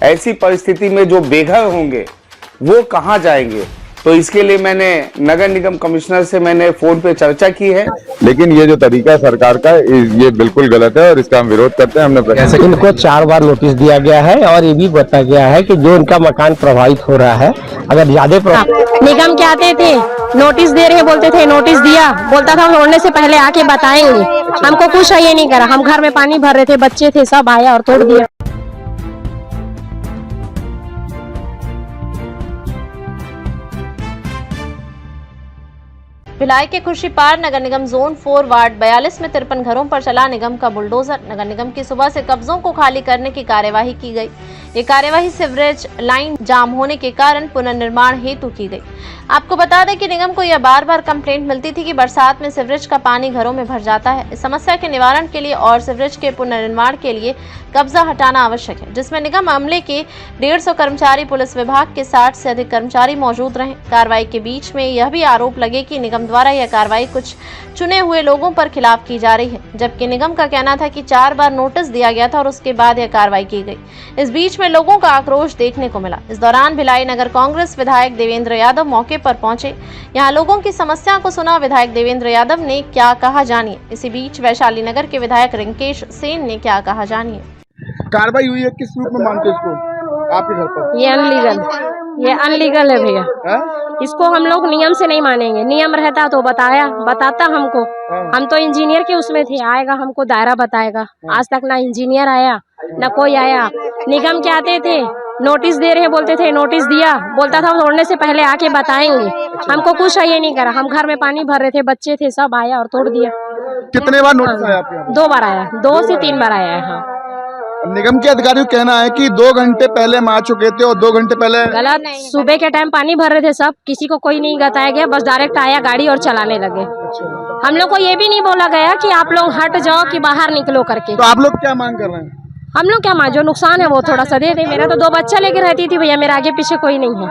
ऐसी परिस्थिति में जो बेघर होंगे वो कहाँ जाएंगे। तो इसके लिए मैंने नगर निगम कमिश्नर से मैंने फोन पे चर्चा की है। लेकिन ये जो तरीका सरकार का ये बिल्कुल गलत है और इसका हम विरोध करते हैं। हमने इनको 4 बार नोटिस दिया गया है और ये भी बताया गया है कि जो इनका मकान प्रभावित हो रहा है, अगर ज्यादा निगम के आते थे, नोटिस दे रहे बोलते थे, नोटिस दिया बोलता था तोड़ने से पहले आके बताएंगे। हमको कुछ ये नहीं करा, हम घर में पानी भर रहे थे, बच्चे थे, सब आया और तोड़ दिया। भिलाई के खुर्शीपार नगर निगम जोन 4 वार्ड 42 में 53 घरों पर चला निगम का बुलडोजर। नगर निगम की सुबह से कब्जों को खाली करने की कार्यवाही की गई। ये कार्यवाही सीवरेज लाइन जाम होने के कारण पुनर्निर्माण हेतु की गई। आपको बता दें कि निगम को यह बार बार कंप्लेंट मिलती थी कि बरसात में सीवरेज का पानी घरों में भर जाता है। इस समस्या के निवारण के लिए और सीवरेज के पुनर्निर्माण के लिए कब्जा हटाना आवश्यक है, जिसमें निगम अमले के 150 कर्मचारी, पुलिस विभाग के 60 से अधिक कर्मचारी मौजूद रहे। कार्रवाई के बीच में यह भी आरोप लगे कि निगम द्वारा यह कार्रवाई कुछ चुने हुए लोगों पर खिलाफ की जा रही है, जबकि निगम का कहना था कि 4 बार नोटिस दिया गया था और उसके बाद यह कार्रवाई की गई। इस बीच में लोगों का आक्रोश देखने को मिला। इस दौरान भिलाई नगर कांग्रेस विधायक देवेंद्र यादव मौके पर पहुंचे। यहां लोगों की समस्या को सुना। विधायक देवेंद्र यादव ने क्या कहा जानिए। इसी बीच वैशाली नगर के विधायक रिंकेश सेन ने क्या कहा जानिए। कार्रवाई हुई है, किस रूप में मानते इसको आपके घर पर? ये अनलीगल है भैया। इसको हम लोग नियम से नहीं मानेंगे। नियम रहता तो बताता हमको। हम तो इंजीनियर के उसमें थे, आएगा हमको दायरा बताएगा। आज तक ना इंजीनियर आया ना कोई आया। निगम के आते थे, नोटिस दे रहे बोलते थे, नोटिस दिया बोलता था तोड़ने से पहले आके बताएंगे। हमको कुछ ये नहीं करा, हम घर में पानी भर रहे थे, बच्चे थे, सब आया और तोड़ दिया। कितने बार नोटिस आया आपके यहाँ? 2 बार आया, 2 से 3 बार आया है। हाँ। निगम के अधिकारियों का कहना है कि 2 घंटे पहले हम आ चुके थे और 2 घंटे पहले गलत। सुबह के टाइम पानी भर रहे थे सब, किसी को कोई नहीं बताया गया, बस डायरेक्ट आया गाड़ी और चलाने लगे। हम लोग को ये भी नहीं बोला गया कि आप लोग हट जाओ कि बाहर निकलो करके। तो आप लोग क्या मांग कर रहे हैं? हम लोग क्या मांग, जो नुकसान है वो थोड़ा सा दे दे। मेरा तो 2 बच्चा लेके रहती थी भैया, मेरे आगे पीछे कोई नहीं है।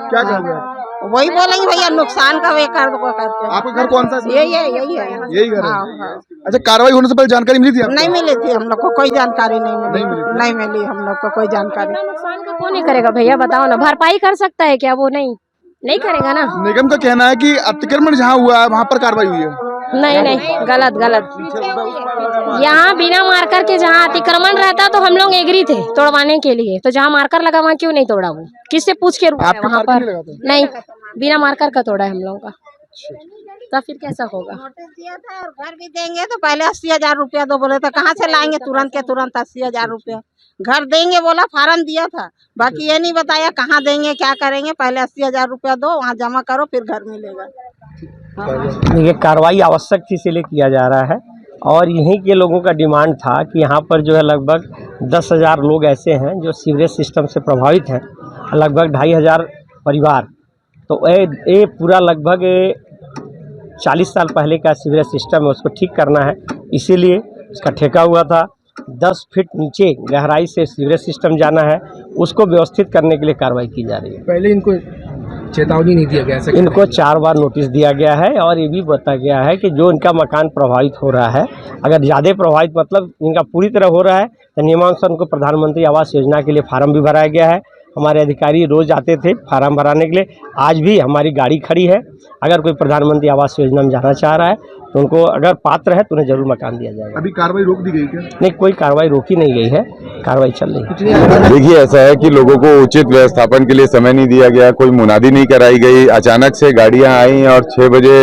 क्या करोगे? वही बोलेंगे भैया, नुकसान का वे कर दो करके। आपका घर कौन सा? यही है। यही घर है। हाँ। अच्छा, कार्रवाई होने से पहले जानकारी मिली थी आपको? नहीं मिली थी, हम लोग को कोई जानकारी नहीं मिली हम लोग को कोई जानकारी। नुकसान का कौन नहीं करेगा भैया, बताओ ना। भरपाई कर सकता है क्या वो? नहीं करेगा ना। निगम का कहना है कि अतिक्रमण जहाँ हुआ है वहाँ पर कार्रवाई हुई है। नहीं, गलत। यहाँ बिना मार्कर के जहाँ अतिक्रमण रहता तो हम लोग एग्री थे तोड़वाने के लिए। तो जहाँ मार्कर लगा वहाँ क्यों नहीं तोड़ा? वो किससे पूछ के रुका? वहाँ पर नहीं, बिना मार्कर का तोड़ा है हम लोगों का। तो फिर कैसा होगा? नोटिस दिया था और घर भी देंगे तो पहले 80,000 रुपया दो बोले, तो कहाँ से लाएंगे तुरंत के तुरंत 80,000 रुपया? घर देंगे बोला, फार्म दिया था, बाकी ये नहीं बताया कहाँ देंगे, क्या करेंगे। पहले 80,000 रुपया दो, वहाँ जमा करो, फिर घर मिलेगा। ये कार्रवाई आवश्यक थी, इसीलिए किया जा रहा है। और यहीं के लोगों का डिमांड था कि यहाँ पर जो है लगभग 10,000 लोग ऐसे हैं जो सीवरेज सिस्टम से प्रभावित हैं, लगभग 2,500 परिवार। तो ये पूरा लगभग 40 साल पहले का सीवरेज सिस्टम है, उसको ठीक करना है। इसीलिए उसका ठेका हुआ था। 10 फीट नीचे गहराई से सीवरेज सिस्टम जाना है, उसको व्यवस्थित करने के लिए कार्रवाई की जा रही है। पहले इनको चेतावनी नहीं दिया गया? इनको 4 बार नोटिस दिया गया है और ये भी बताया गया है कि जो इनका मकान प्रभावित हो रहा है, अगर ज़्यादा प्रभावित मतलब इनका पूरी तरह हो रहा है, तो नियमानुसार उनको प्रधानमंत्री आवास योजना के लिए फार्म भी भराया गया है। हमारे अधिकारी रोज आते थे फार्म भराने के लिए। आज भी हमारी गाड़ी खड़ी है। अगर कोई प्रधानमंत्री आवास योजना में जाना चाह रहा है तो उनको अगर पात्र है तो उन्हें जरूर मकान दिया जाएगा। अभी कार्रवाई रोक दी गई क्या? नहीं, कोई कार्रवाई रोकी नहीं गई है, कार्रवाई चल रही है। देखिए, ऐसा है कि लोगों को उचित व्यवस्थापन के लिए समय नहीं दिया गया, कोई मुनादी नहीं कराई गई। अचानक से गाड़ियां आई और 6 बजे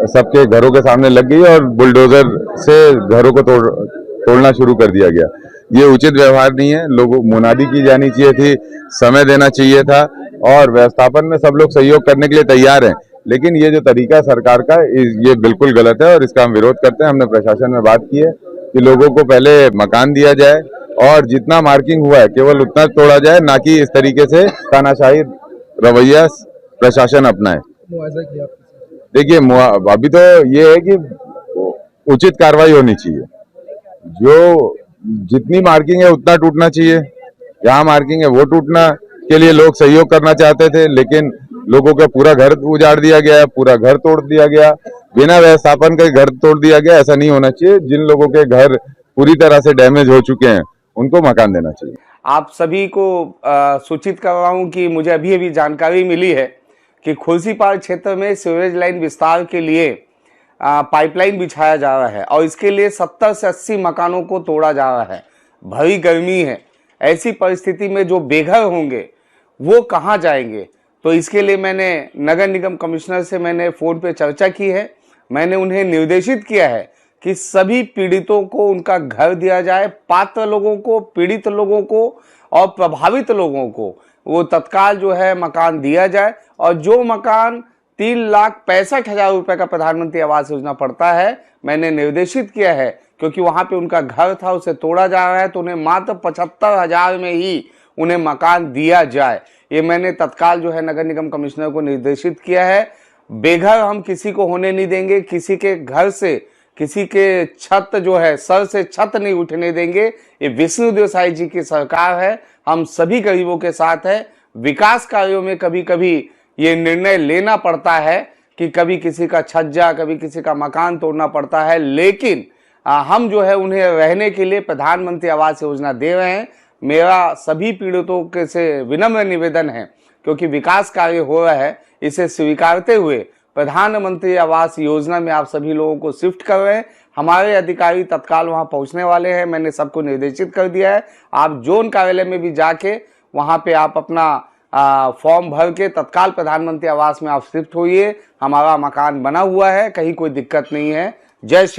सबके घरों के सामने लग गई और बुलडोजर से घरों को तोड़ना शुरू कर दिया गया। ये उचित व्यवहार नहीं है। लोगों मुनादी की जानी चाहिए थी, समय देना चाहिए था और व्यवस्थापन में सब लोग सहयोग करने के लिए तैयार हैं। लेकिन ये जो तरीका सरकार का ये बिल्कुल गलत है और इसका हम विरोध करते हैं। हमने प्रशासन में बात की है कि लोगों को पहले मकान दिया जाए और जितना मार्किंग हुआ है केवल उतना तोड़ा जाए, ना कि इस तरीके से तानाशाही रवैया प्रशासन अपनाए। देखिए, अभी तो ये है कि उचित कार्रवाई होनी चाहिए। जो जितनी मार्किंग है उतना टूटना चाहिए। जहाँ मार्किंग है वो टूटना के लिए लोग सहयोग करना चाहते थे, लेकिन लोगों का पूरा घर उजाड़ दिया गया, पूरा घर तोड़ दिया गया, बिना व्यवस्थापन के घर तोड़ दिया गया। ऐसा नहीं होना चाहिए। जिन लोगों के घर पूरी तरह से डैमेज हो चुके हैं उनको मकान देना चाहिए। आप सभी को सूचित कर रहा हूं कि मुझे अभी अभी जानकारी मिली है कि खुर्सीपार क्षेत्र में सीवरेज लाइन विस्तार के लिए पाइपलाइन बिछाया जा रहा है और इसके लिए 70 से 80 मकानों को तोड़ा जा रहा है। भरी गर्मी है, ऐसी परिस्थिति में जो बेघर होंगे वो कहाँ जाएंगे? तो इसके लिए मैंने नगर निगम कमिश्नर से मैंने फ़ोन पे चर्चा की है। मैंने उन्हें निर्देशित किया है कि सभी पीड़ितों को उनका घर दिया जाए, पात्र लोगों को, पीड़ित लोगों को और प्रभावित लोगों को वो तत्काल जो है मकान दिया जाए। और जो मकान 3,65,000 रुपए का प्रधानमंत्री आवास योजना पड़ता है, मैंने निर्देशित किया है क्योंकि वहां पे उनका घर था, उसे तोड़ा जा रहा है, तो उन्हें मात्र 75,000 में ही उन्हें मकान दिया जाए। ये मैंने तत्काल जो है नगर निगम कमिश्नर को निर्देशित किया है। बेघर हम किसी को होने नहीं देंगे, किसी के घर से, किसी के छत जो है, सर से छत नहीं उठने देंगे। ये विष्णुदेव साई जी की सरकार है, हम सभी गरीबों के साथ है। विकास कार्यों में कभी कभी ये निर्णय लेना पड़ता है कि कभी किसी का छज्जा, कभी किसी का मकान तोड़ना पड़ता है, लेकिन हम जो है उन्हें रहने के लिए प्रधानमंत्री आवास योजना दे रहे हैं। मेरा सभी पीड़ितों के से विनम्र निवेदन है, क्योंकि विकास कार्य हो रहा है, इसे स्वीकारते हुए प्रधानमंत्री आवास योजना में आप सभी लोगों को शिफ्ट कर रहे हैं। हमारे अधिकारी तत्काल वहां पहुंचने वाले हैं, मैंने सबको निर्देशित कर दिया है। आप जोन कार्यालय में भी जाके वहां पे आप अपना फॉर्म भर के तत्काल प्रधानमंत्री आवास में आप शिफ्ट होइए। हमारा मकान बना हुआ है, कहीं कोई दिक्कत नहीं है। जय श्री